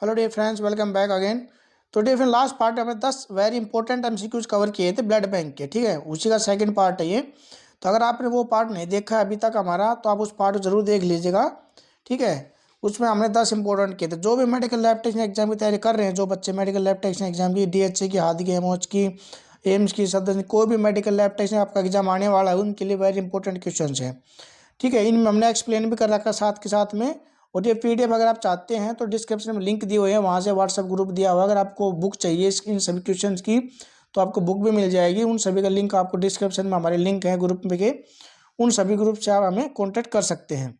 Hello dear friends, welcome back again. तो dear friend, last part हमें 10 very important MCQs cover किए थे blood bank के, ठीक है। उसी का सेकंड पार्ट है ये। तो अगर आपने वो पार्ट नहीं देखा है अभी तक हमारा, तो आप उस पार्ट को जरूर देख लीजिएगा, ठीक है। उसमें हमने 10 इंपॉर्टेंट किए थे। जो भी मेडिकल लैब टेक्नीशियन एग्जाम की तैयारी कर रहे हैं, जो बच्चे मेडिकल लैब टेक्नीशियन एग्जाम की, डीएचसी की, हाथ की, एमओएच की, एम्स की, सदर, कोई भी मेडिकल लैब टेक्नीशियन आपका एग्जाम आने वाला है, उनके लिए वेरी इंपॉर्टेंट क्वेश्चन है, ठीक है। इनमें हमने एक्सप्लेन भी कर रखा है साथ के साथ में। और ये पीडीएफ अगर आप चाहते हैं तो डिस्क्रिप्शन में लिंक दिए हुए हैं, वहाँ से व्हाट्सएप ग्रुप दिया हुआ है। अगर आपको बुक चाहिए इन सभी क्वेश्चंस की, तो आपको बुक भी मिल जाएगी। उन सभी का लिंक आपको डिस्क्रिप्शन में हमारे लिंक है ग्रुप में के, उन सभी ग्रुप से आप हमें कॉन्टेक्ट कर सकते हैं।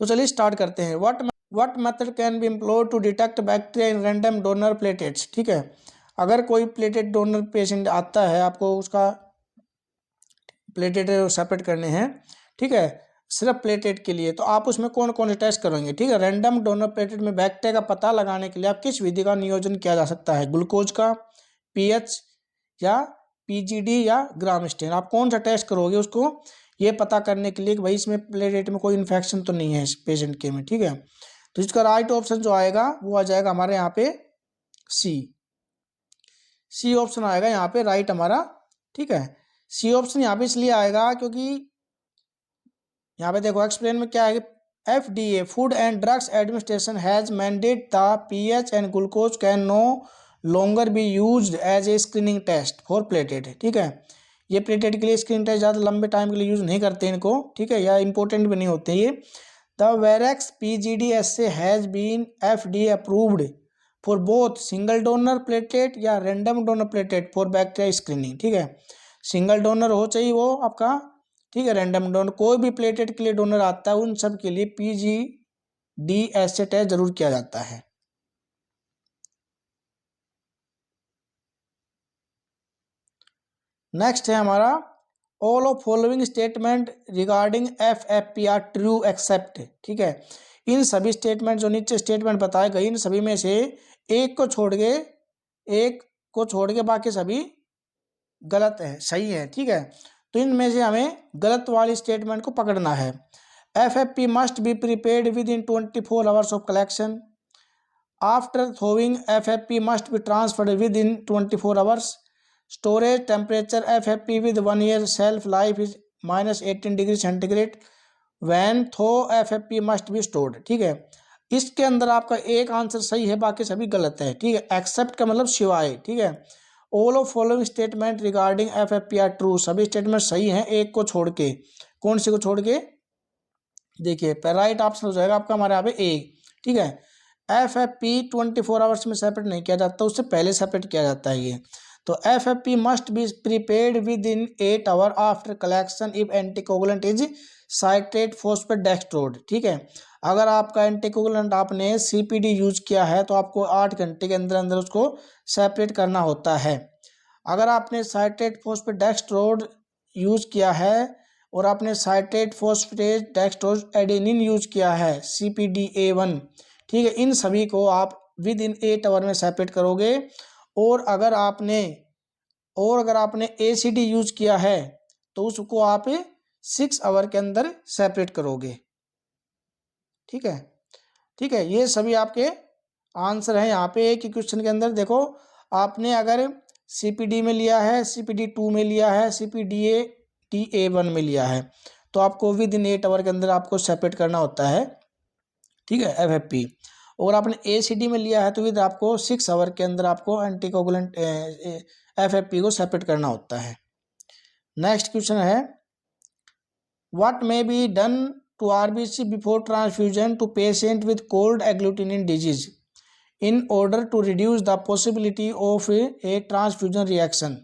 तो चलिए स्टार्ट करते हैं। What method can be employed to detect bacteria in random donor platelets, ठीक है। अगर कोई प्लेटेट डोनर पेशेंट आता है, आपको उसका प्लेटेट सेपरेट करने हैं, ठीक है, सिर्फ प्लेटेट के लिए, तो आप उसमें कौन कौन से टेस्ट करेंगे, ठीक है। रैंडम डोनर प्लेटेट में बैक्टीरिया का पता लगाने के लिए आप किस विधि का नियोजन किया जा सकता है? ग्लूकोज का, पीएच, या पीजीडी, या ग्राम स्टेन? आप कौन सा टेस्ट करोगे उसको ये पता करने के लिए कि भाई इसमें प्लेटेट में कोई इन्फेक्शन तो नहीं है इस पेशेंट के में, ठीक है। तो इसका राइट ऑप्शन जो आएगा वो आ जाएगा हमारे यहाँ पे सी। सी ऑप्शन आएगा यहाँ पे राइट हमारा, ठीक है। सी ऑप्शन यहाँ पे इसलिए आएगा क्योंकि यहाँ पे देखो एक्सप्लेन में क्या है कि FDA food and drugs administration has mandate the pH and glucose can no longer be used as a screening test for platelet, ठीक है। ये प्लेटेट के लिए स्क्रीनिंग टेस्ट ज़्यादा लंबे टाइम के लिए यूज़ नहीं करते इनको, ठीक है, या इंपॉर्टेंट भी नहीं होते ये। The Verax PGD-SA has been FDA approved for both single donor platelet या random donor platelet for bacteria screening, ठीक है। सिंगल डोनर हो चाहिए वो आपका, ठीक है, रैंडम डोनर, कोई भी प्लेटेट के लिए डोनर आता है उन सब के लिए PGD-SA टेस्ट जरूर किया जाता है। नेक्स्ट है हमारा all of following statement regarding FFP are true except, ठीक है। इन सभी स्टेटमेंट जो नीचे स्टेटमेंट बताए गए, इन सभी में से एक को छोड़ के बाकी सभी गलत है, सही है, ठीक है। तो इनमें से हमें गलत वाली स्टेटमेंट को पकड़ना है। FFP must be prepared within 24 hours of collection. After thawing FFP must be transferred within 24 hours. Storage temperature FFP with 1 year shelf life is -18 degree centigrade when though FFP must be stored, ठीक है। इसके अंदर आपका एक answer सही है, बाकी सभी गलत है, ठीक है। एक्सेप्ट का मतलब सिवाय, ठीक है। All of following statement regarding FFP are true, सभी स्टेटमेंट सही हैं एक को छोड़ के। कौन से को छोड़ के? देखिए राइट ऑप्शन हो जाएगा आपका हमारे यहाँ पे ए, ठीक है। FFP 24 आवर्स में सेपरेट नहीं किया जाता, उससे पहले सेपरेट किया जाता है ये। तो FFP must be prepared within 8 hour after collection if anticoagulant is citrate phosphate dextrose, ठीक है। अगर आपका एंटीकोगुलेंट आपने CPD यूज किया है तो आपको 8 घंटे के अंदर अंदर उसको सेपरेट करना होता है। अगर आपने साइट्रेट फॉस्फेट डेक्सट्रोड यूज किया है और आपने citrate phosphate dextrose adenine use किया है CPDA1, ठीक है, इन सभी को आप विद इन 8 आवर में सेपरेट करोगे। और अगर आपने ACD यूज किया है तो उसको आप 6 आवर के अंदर सेपरेट करोगे, ठीक है, ठीक है। ये सभी आपके आंसर हैं यहाँ पे एक ही क्वेश्चन के अंदर। देखो आपने अगर CPD में लिया है, CPD2 में लिया है, CPDA1 में लिया है, तो आपको विद इन 8 आवर के अंदर आपको सेपरेट करना होता है, ठीक है, FFP। और आपने ACD में लिया है तो विद आपको 6 आवर के अंदर आपको एंटीकोगुलेंट FFP को सेपरेट करना होता है। नेक्स्ट क्वेश्चन है what may be done to RBC before transfusion to patient with cold agglutinin disease in order to reduce the possibility of a transfusion reaction.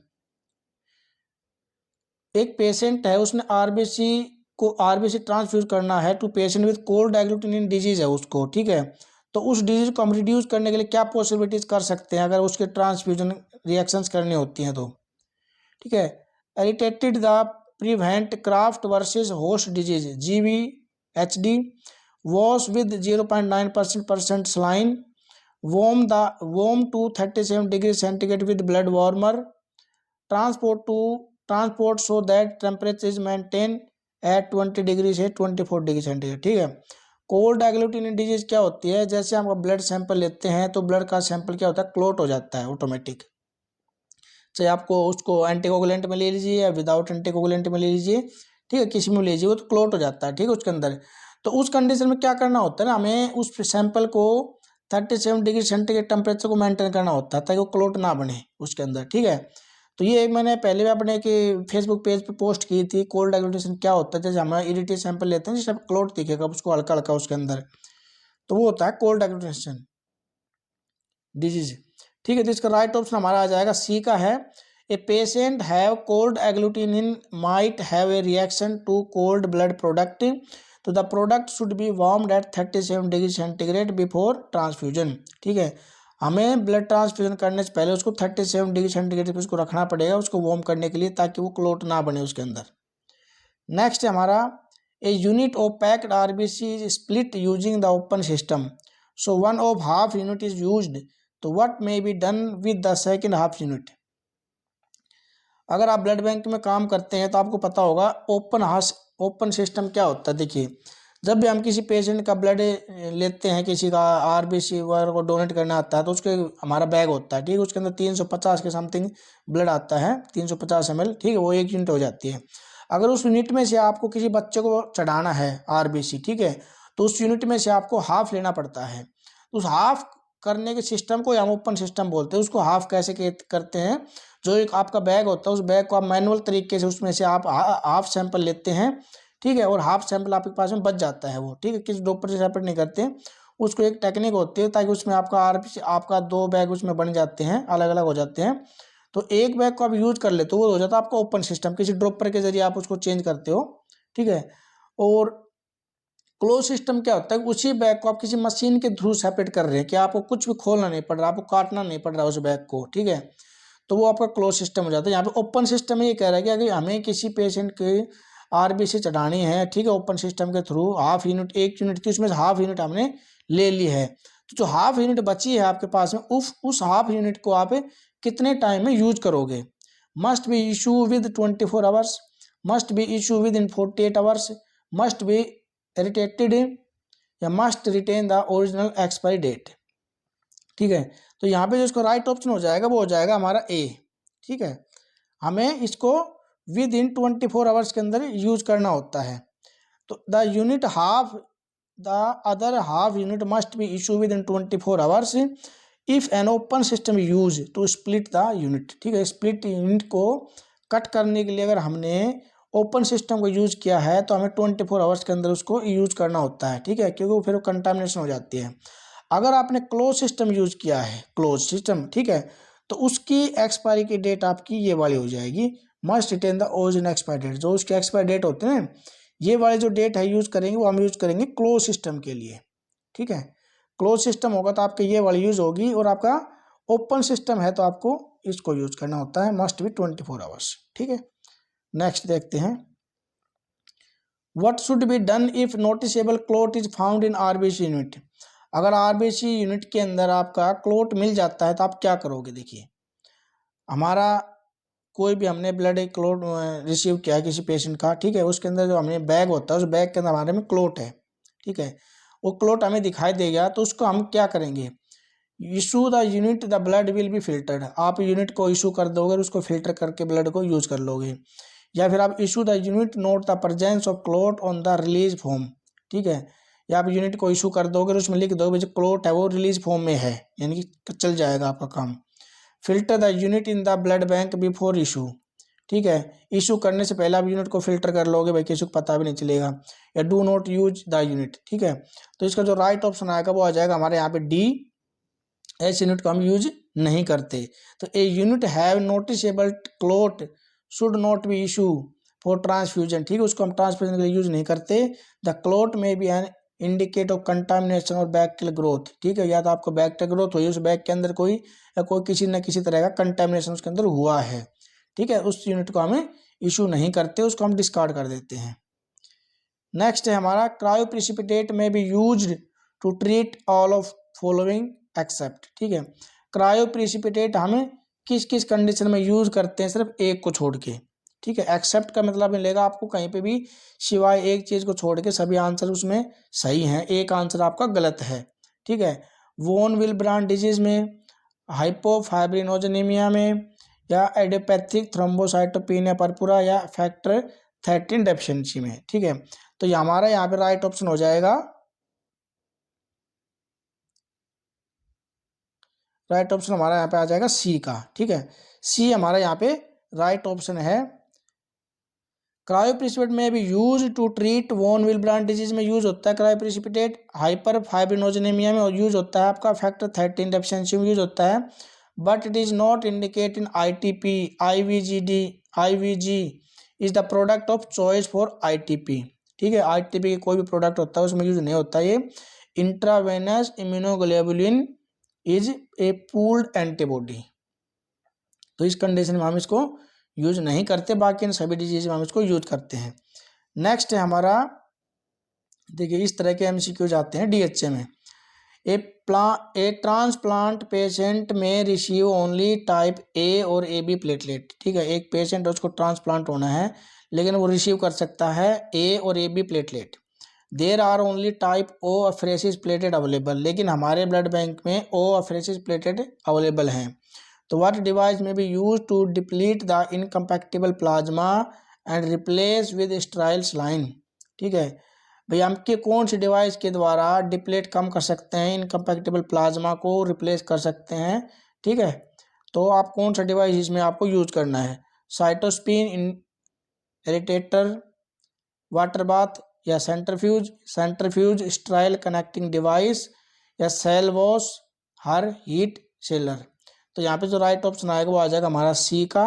एक पेशेंट है, उसने RBC ट्रांसफ्यूज करना है to patient with cold agglutinin disease है उसको, ठीक है। तो उस डिजीज को हम रिड्यूस करने के लिए क्या पॉसिबिलिटीज कर सकते हैं अगर उसके ट्रांसफ्यूजन रिएक्शंस करनी होती हैं तो, ठीक है। एरिटेटेड the prevent craft versus host disease GVHD wash with 0.9% saline warm to 37 degree centigrade with blood warmer transport so that temperature is maintain at 20 degree से 24 डिग्री सेंटीग्रेड, ठीक है। कोल्ड एग्लूटिनेट डिजीज क्या होती है, जैसे हम ब्लड सैंपल लेते हैं तो ब्लड का सैंपल क्या होता है, क्लोट हो जाता है ऑटोमेटिक। चाहे आपको उसको एंटीकोगुलेंट में ले लीजिए या विदाउट एंटीकोगुलेंट में ले लीजिए, ठीक है, किसी में ले लीजिए, वो तो क्लोट हो जाता है, ठीक है, उसके अंदर। तो उस कंडीशन में क्या करना होता है ना, हमें उस सैंपल को 37 डिग्री सेंटीग्रेड टेम्परेचर को मेंटेन करना होता है ताकि वो क्लोट ना बने उसके अंदर, ठीक है। तो ये मैंने पहले भी अपने के फेसबुक पेज पे पोस्ट की थी, कोल्ड एग्लूटिनेशन क्या होता है। जैसे हमारा इरिटेट सैंपल लेते हैं जिससे क्लोट दिखेगा उसको हल्का हल्का उसके अंदर, तो वो होता है कोल्ड एग्लूटिनेशन डिजीज, ठीक है। तो इसका राइट ऑप्शन हमारा आ जाएगा सी का है, a patient have cold agglutinin might have a reaction to cold blood product, तो the product should be warmed at 37 degree centigrade before transfusion, ठीक है। हमें ब्लड ट्रांसफ्यूजन करने से पहले उसको 37 डिग्री सेंटीग्रेड पे उसको रखना पड़ेगा, उसको वार्म करने के लिए, ताकि वो क्लोट ना बने उसके अंदर। नेक्स्ट है हमारा, a unit of packed RBC is split using the open system, so one of half unit is used, तो what may be done with the second half unit. अगर आप ब्लड बैंक में काम करते हैं तो आपको पता होगा ओपन सिस्टम क्या होता है। देखिए, जब भी हम किसी पेशेंट का ब्लड लेते हैं, किसी का आरबीसी वगैरह को डोनेट करना आता है, तो उसके हमारा बैग होता है, ठीक है, उसके अंदर 350 के समथिंग ब्लड आता है, 350 ml, ठीक है, वो 1 यूनिट हो जाती है। अगर उस यूनिट में से आपको किसी बच्चे को चढ़ाना है आरबीसी, ठीक है, तो उस यूनिट में से आपको हाफ लेना पड़ता है। उस हाफ करने के सिस्टम को हम ओपन सिस्टम बोलते हैं। उसको हाफ कैसे करते हैं, जो एक आपका बैग होता है, उस बैग को आप मैनुअल तरीके से उसमें से आप हाफ सैंपल लेते हैं, ठीक है, और हाफ सैंपल आपके पास में बच जाता है वो, ठीक है, किसी डॉक्टर से सेपरेट नहीं करते। उसको एक टेक्निक होती है ताकि उसमें आपका आरबीसी, आपका 2 बैग उसमें बन जाते हैं, अलग अलग हो जाते हैं। तो एक बैग को आप यूज कर लेते हो, वो हो जाता है आपका ओपन सिस्टम, किसी ड्रॉपर के जरिए आप उसको चेंज करते हो, ठीक है। और क्लोज सिस्टम क्या होता है, उसी बैग को आप किसी मशीन के थ्रू सेपरेट कर रहे हैं, कि आपको कुछ भी खोलना नहीं पड़ रहा, आपको काटना नहीं पड़ रहा उस बैग को, ठीक है। तो वो आपका क्लोज सिस्टम हो जाता है। यहाँ पे ओपन सिस्टम ये कह रहा है कि अगर हमें किसी पेशेंट के आरबीसी चढ़ानी है, ठीक है, ओपन सिस्टम के थ्रू हाफ यूनिट, 1 यूनिट थी, उसमें से हाफ यूनिट हमने ले ली है, तो जो हाफ यूनिट बची है आपके पास में, उस हाफ यूनिट को आप कितने टाइम में यूज करोगे। Must be issue with 24 hours, must be issue within 48 hours, must be irritated, या must retain the original expiry date, ठीक है। तो यहाँ पे जो इसको राइट ऑप्शन हो जाएगा वो हो जाएगा हमारा ए, ठीक है। हमें इसको विद इन 24 आवर्स के अंदर यूज करना होता है। तो the unit half, the other half unit must be issue within 24 hours if an open system use to split the unit, ठीक है। स्प्लिट यूनिट को कट करने के लिए अगर हमने ओपन सिस्टम को यूज किया है तो हमें 24 आवर्स के अंदर उसको यूज करना होता है, ठीक है, क्योंकि फिर वो कंटामिनेशन हो जाती है। अगर आपने क्लोज सिस्टम यूज किया है, क्लोज सिस्टम, ठीक है, तो उसकी एक्सपायरी की डेट आपकी ये वाली हो जाएगी, must retain the original expiry date. जो उसके एक्सपायरी डेट होते हैं, ये वाले जो डेट है यूज करेंगे वो हम यूज करेंगे क्लोज सिस्टम के लिए, ठीक है। क्लोज सिस्टम होगा तो आपके ये वाली यूज होगी, और आपका ओपन सिस्टम है तो आपको इसको यूज करना होता है, मस्ट बी 24 आवर्स, ठीक है। नेक्स्ट देखते हैं, what should be done if noticeable clot is found in RBC unit. अगर आरबीसी यूनिट के अंदर आपका क्लोट मिल जाता है तो आप क्या करोगे। देखिए, हमारा कोई भी हमने ब्लड एक क्लोट रिसीव किया है किसी पेशेंट का, ठीक है, उसके अंदर जो हमने बैग होता है, उस बैग के अंदर हमारे में क्लोट है, ठीक है, वो क्लोट हमें दिखाई देगा, तो उसको हम क्या करेंगे, issue the unit, the blood will be filtered. आप यूनिट को इशू कर दोगे, उसको फिल्टर करके ब्लड को यूज कर लोगे। या फिर आप issue the unit note the presence of clot on the release form, ठीक है, या आप यूनिट को इशू कर दोगे, उसमें लिख दोगे जो क्लोट है वो रिलीज फॉर्म में है, यानी कि चल जाएगा आपका काम। Filter the unit in the blood bank before issue, ठीक है, इशू करने से पहले आप यूनिट को फिल्टर कर लोगे भाई, किसी को पता भी नहीं चलेगा। या do not use the unit, ठीक है। तो इसका जो राइट ऑप्शन आएगा वो आ जाएगा हमारे यहाँ पे डी, एस यूनिट को हम यूज नहीं करते। तो a unit have noticeable clot should not be issue for transfusion, ठीक है, उसको हम ट्रांसफ्यूजन के लिए यूज नहीं करते। The clot may be an indicate of contamination और बैक्टीरियल ग्रोथ, ठीक है, या तो आपको बैक्टीरियल ग्रोथ हुई, उस बैग के अंदर कोई या कोई किसी न किसी तरह का कंटामिनेशन उसके अंदर हुआ है, ठीक है, उस यूनिट को हमें इशू नहीं करते, उसको हम डिस्कार्ड कर देते हैं। नेक्स्ट है हमारा, cryoprecipitate may be used to treat all of following except, ठीक है। क्रायो प्रिसिपिटेट हमें किस किस कंडीशन में यूज करते हैं, सिर्फ एक को छोड़ के, ठीक है। एक्सेप्ट का मतलब मिलेगा आपको कहीं पे भी सिवाय एक चीज़ को छोड़ के सभी आंसर उसमें सही हैं, एक आंसर आपका गलत है। ठीक है। वोन विल ब्रांड डिजीज में, हाइपोफाइब्रिनोजेनेमिया में, या एडियोपैथिक थ्रोम्बोसाइटोपेनिया पर्पुरा, या फैक्टर 13 डेफिशिएंसी में। ठीक है। तो ये हमारा यहाँ पे राइट ऑप्शन हो जाएगा, राइट ऑप्शन हमारा यहाँ पे आ जाएगा सी का। ठीक है। सी हमारा यहाँ पे राइट ऑप्शन है। क्रायोप्रेसिपिटेट में भी यूज टू ट्रीट वोन विलब्रांड डिजीज में यूज होता है क्रायोप्रेसिपिटेट, हाइपर फाइब्रिनोजेनेमिया में यूज होता है आपका फैक्टर 13 डेफिशिएंसी में यूज होता है, but it is not indicate in ITP, IVGD, IVG is the product of choice for ITP. ठीक है। आईटीपी कोई भी प्रोडक्ट होता है उसमें यूज नहीं होता ये। Intravenous immunoglobulin is a pooled antibody, तो इस कंडीशन में हम इसको यूज नहीं करते, बाकी इन सभी डिजीज में हम इसको यूज करते हैं। नेक्स्ट है हमारा, देखिए इस तरह के एमसीक्यूज आते हैं डीएचए में। ए ट्रांसप्लांट पेशेंट में रिसीव ओनली टाइप ए और ए बी प्लेटलेट। ठीक है। एक पेशेंट उसको ट्रांसप्लांट होना है लेकिन वो रिसीव कर सकता है ए और A B platelet. There are only type O apheresis platelet available, लेकिन हमारे ब्लड बैंक में ओ अफ्रेसिस प्लेटेड अवेलेबल हैं। तो what device may be use to deplete the incompatible plasma and replace with sterile saline. ठीक है। भाई हम के कौन सी डिवाइस के द्वारा डिप्लेट कम कर सकते हैं, इनकम्पैक्टेबल प्लाज्मा को रिप्लेस कर सकते हैं। ठीक है। तो आप कौन सा डिवाइस इसमें आपको यूज करना है, साइटोस्पिन इरिटेटर, वाटर बाथ, या सेंट्रीफ्यूज स्टेराइल कनेक्टिंग डिवाइस, या सेल वॉश, हर हीट सेलर। तो यहाँ पे जो राइट ऑप्शन आएगा वो आ जाएगा हमारा सी का,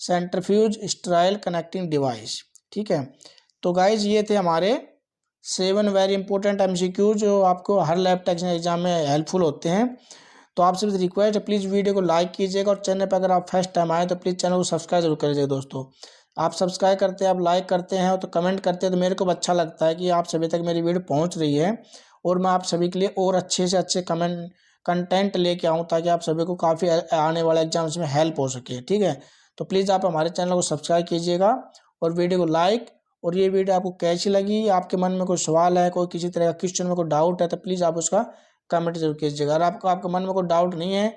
सेंट्रीफ्यूज स्टेराइल कनेक्टिंग डिवाइस। ठीक है। तो गाइज ये थे हमारे 7 वेरी इंपॉर्टेंट एमसीक्यू जो आपको हर लैब टेक्निकल एग्जाम में हेल्पफुल होते हैं। तो आपसे भी रिक्वेस्ट है प्लीज़ वीडियो को लाइक कीजिएगा, और चैनल पर अगर आप फर्स्ट टाइम आए तो प्लीज़ चैनल को सब्सक्राइब जरूर करिएगा दोस्तों। आप सब्सक्राइब करते हैं, आप लाइक करते हैं तो कमेंट करते हैं, तो मेरे को अच्छा लगता है कि आप सभी तक मेरी वीडियो पहुंच रही है, और मैं आप सभी के लिए और अच्छे से अच्छे कंटेंट लेके आऊँ ताकि आप सभी को काफ़ी आने वाले एग्जाम्स में हेल्प हो सके। ठीक है। तो प्लीज़ आप हमारे चैनल को सब्सक्राइब कीजिएगा और वीडियो को लाइक। और ये वीडियो आपको कैसी लगी, आपके मन में कोई सवाल है, कोई किसी तरह का क्वेश्चन में कोई डाउट है, तो प्लीज़ आप उसका कमेंट जरूर कीजिएगा। अगर आपके मन में कोई डाउट नहीं है